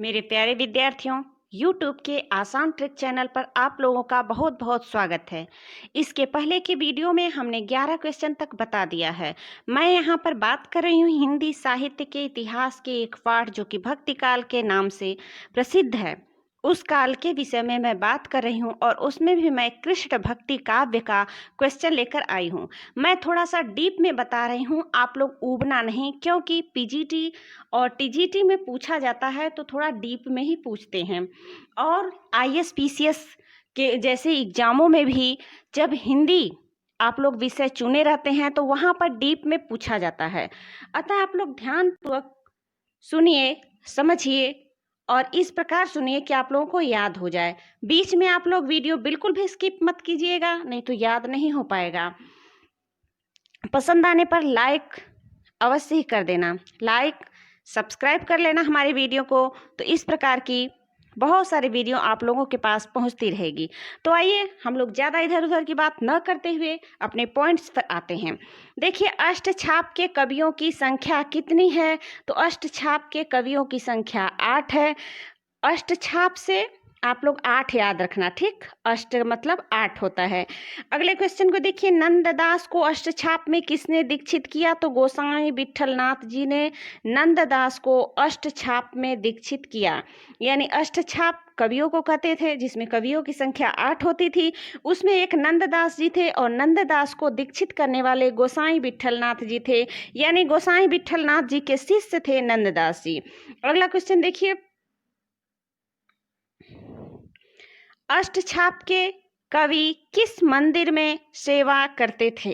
मेरे प्यारे विद्यार्थियों, YouTube के आसान ट्रिक चैनल पर आप लोगों का बहुत बहुत स्वागत है। इसके पहले की वीडियो में हमने 11 क्वेश्चन तक बता दिया है। मैं यहाँ पर बात कर रही हूँ हिंदी साहित्य के इतिहास के एक पाठ जो कि भक्ति काल के नाम से प्रसिद्ध है। उस काल के विषय में मैं बात कर रही हूँ और उसमें भी मैं कृष्ण भक्ति काव्य का क्वेश्चन लेकर आई हूँ। मैं थोड़ा सा डीप में बता रही हूँ, आप लोग ऊबना नहीं, क्योंकि पीजीटी और टीजीटी में पूछा जाता है तो थोड़ा डीप में ही पूछते हैं। और आईएएस के जैसे एग्जामों में भी जब हिंदी आप लोग विषय चुने रहते हैं तो वहाँ पर डीप में पूछा जाता है। अतः आप लोग ध्यानपूर्वक सुनिए, समझिए और इस प्रकार सुनिए कि आप लोगों को याद हो जाए। बीच में आप लोग वीडियो बिल्कुल भी स्किप मत कीजिएगा, नहीं तो याद नहीं हो पाएगा। पसंद आने पर लाइक अवश्य ही कर देना, लाइक सब्सक्राइब कर लेना हमारे वीडियो को, तो इस प्रकार की बहुत सारी वीडियो आप लोगों के पास पहुंचती रहेगी। तो आइए हम लोग ज़्यादा इधर उधर की बात न करते हुए अपने पॉइंट्स पर आते हैं। देखिए, अष्टछाप के कवियों की संख्या कितनी है? तो अष्टछाप के कवियों की संख्या 8 है। अष्टछाप से आप लोग 8 याद रखना, ठीक? अष्ट मतलब 8 होता है। अगले क्वेश्चन को देखिए, नंददास को अष्टछाप में किसने दीक्षित किया? तो गोसाई विठलनाथ जी ने नंददास को अष्टछाप में दीक्षित किया। यानी अष्टछाप कवियों को कहते थे, जिसमें कवियों की संख्या 8 होती थी। उसमें एक नंददास जी थे और नंददास को दीक्षित करने वाले गोसाई विठलनाथ जी थे। यानी गोसाई विठलनाथ जी के शिष्य थे नंददास जी। अगला क्वेश्चन देखिए, अष्टछाप के कवि किस मंदिर में सेवा करते थे?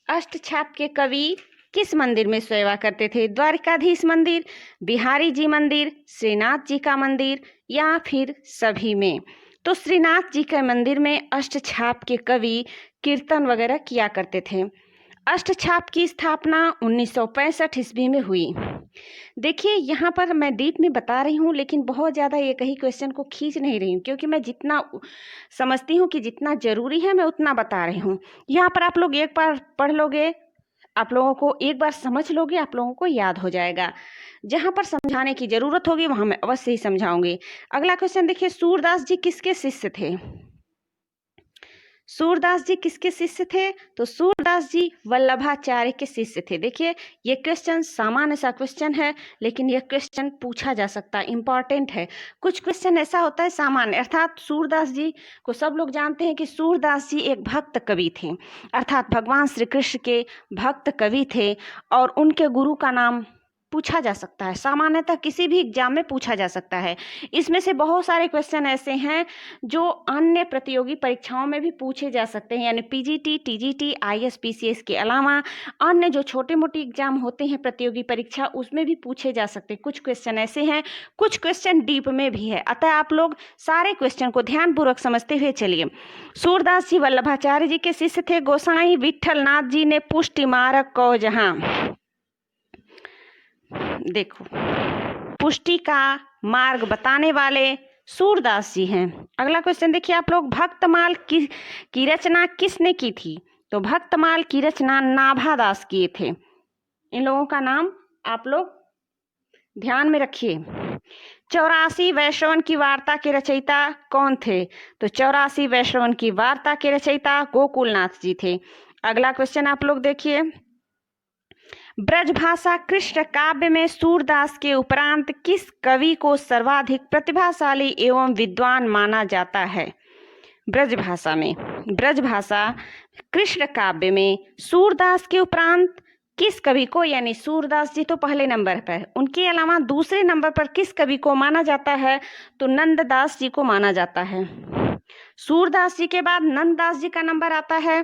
अष्टछाप के कवि किस मंदिर में सेवा करते थे? द्वारकाधीश मंदिर, बिहारी जी मंदिर, श्रीनाथ जी का मंदिर या फिर सभी में? तो श्रीनाथ जी के मंदिर में अष्टछाप के कवि कीर्तन वगैरह किया करते थे। अष्टछाप की स्थापना 1965 ईस्वी में हुई। देखिए, यहाँ पर मैं डीप में बता रही हूँ, लेकिन बहुत ज़्यादा एक ही क्वेश्चन को खींच नहीं रही हूँ, क्योंकि मैं जितना समझती हूँ कि जितना ज़रूरी है मैं उतना बता रही हूँ। यहाँ पर आप लोग एक बार पढ़ लोगे, आप लोगों को एक बार समझ लोगे, आप लोगों को याद हो जाएगा। जहाँ पर समझाने की ज़रूरत होगी वहाँ मैं अवश्य ही समझाऊंगी। अगला क्वेश्चन देखिए, सूरदास जी किसके शिष्य थे? सूरदास जी किसके शिष्य थे? तो सूरदास जी वल्लभाचार्य के शिष्य थे। देखिए, ये क्वेश्चन सामान्य सा क्वेश्चन है, लेकिन यह क्वेश्चन पूछा जा सकता है, इंपॉर्टेंट है। कुछ क्वेश्चन ऐसा होता है सामान्य, अर्थात सूरदास जी को सब लोग जानते हैं कि सूरदास जी एक भक्त कवि थे, अर्थात भगवान श्री कृष्ण के भक्त कवि थे और उनके गुरु का नाम पूछा जा सकता है। सामान्यतः किसी भी एग्जाम में पूछा जा सकता है। इसमें से बहुत सारे क्वेश्चन ऐसे हैं जो अन्य प्रतियोगी परीक्षाओं में भी पूछे जा सकते हैं, यानी पीजीटी, टीजीटी, आईएएस, पीसीएस के अलावा अन्य जो छोटे मोटे एग्जाम होते हैं प्रतियोगी परीक्षा, उसमें भी पूछे जा सकते हैं। कुछ क्वेश्चन ऐसे हैं, कुछ क्वेश्चन डीप में भी है। अतः आप लोग सारे क्वेश्चन को ध्यानपूर्वक समझते हुए चलिए। सूरदास जी वल्लभाचार्य जी के शिष्य थे। गोसाई विठलनाथ जी ने पुष्टि मार्ग को, जहाँ देखो पुष्टि का मार्ग बताने वाले सूरदास जी हैं। अगला क्वेश्चन देखिए आप लोग, भक्तमाल की रचना किसने की थी? तो भक्तमाल की रचना नाभादास किए थे। इन लोगों का नाम आप लोग ध्यान में रखिए। 84 वैश्रवण की वार्ता के रचयिता कौन थे? तो 84 वैश्रवण की वार्ता के रचयिता गोकुलनाथ जी थे। अगला क्वेश्चन आप लोग देखिए, ब्रजभाषा कृष्ण काव्य में सूरदास के उपरांत किस कवि को सर्वाधिक प्रतिभाशाली एवं विद्वान माना जाता है? ब्रजभाषा कृष्ण काव्य में सूरदास के उपरांत किस कवि को, यानी सूरदास जी तो पहले नंबर पर, उनके अलावा दूसरे नंबर पर किस कवि को माना जाता है? तो नंददास जी को माना जाता है। सूरदास जी के बाद नंददास जी का नंबर आता है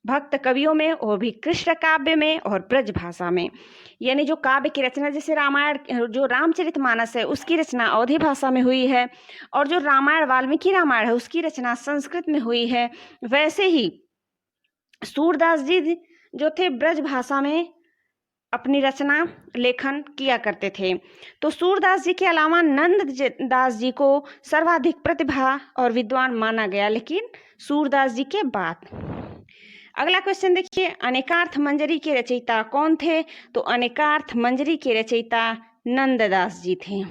भक्त कवियों में, और भी कृष्ण काव्य में और ब्रज भाषा में। यानी जो काव्य की रचना, जैसे रामायण, जो रामचरितमानस है उसकी रचना अवधी भाषा में हुई है, और जो रामायण वाल्मीकि रामायण है उसकी रचना संस्कृत में हुई है, वैसे ही सूरदास जी जो थे ब्रज भाषा में अपनी रचना लेखन किया करते थे। तो सूरदास जी के अलावा नंददास जी को सर्वाधिक प्रतिभा और विद्वान माना गया, लेकिन सूरदास जी के बाद। अगला क्वेश्चन देखिए, अनेकार्थ मंजरी के रचयिता कौन थे? तो अनेकार्थ मंजरी के रचयिता नंददास जी थे।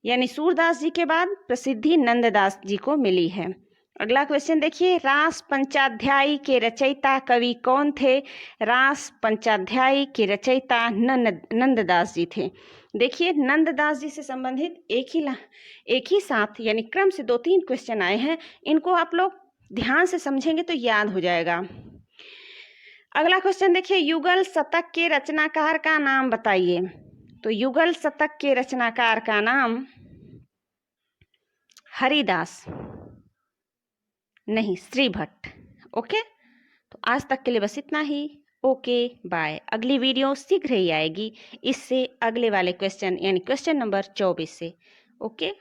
यानी सूरदास जी के बाद प्रसिद्धि नंददास जी को मिली है। अगला क्वेश्चन देखिए, रास पंचाध्यायी के रचयिता कवि कौन थे? रास पंचाध्यायी के रचयिता नंददास जी थे। देखिए, नंददास जी से संबंधित एक ही साथ यानी क्रम से 2-3 क्वेश्चन आए हैं। इनको आप लोग ध्यान से समझेंगे तो याद हो जाएगा। अगला क्वेश्चन देखिए, युगल शतक के रचनाकार का नाम बताइए। तो युगल शतक के रचनाकार का नाम हरिदास नहीं, श्रीभट्ट। ओके, तो आज तक के लिए बस इतना ही। Okay bye. अगली वीडियो शीघ्र ही आएगी इससे अगले वाले क्वेश्चन यानी क्वेश्चन नंबर 24 से। ओके।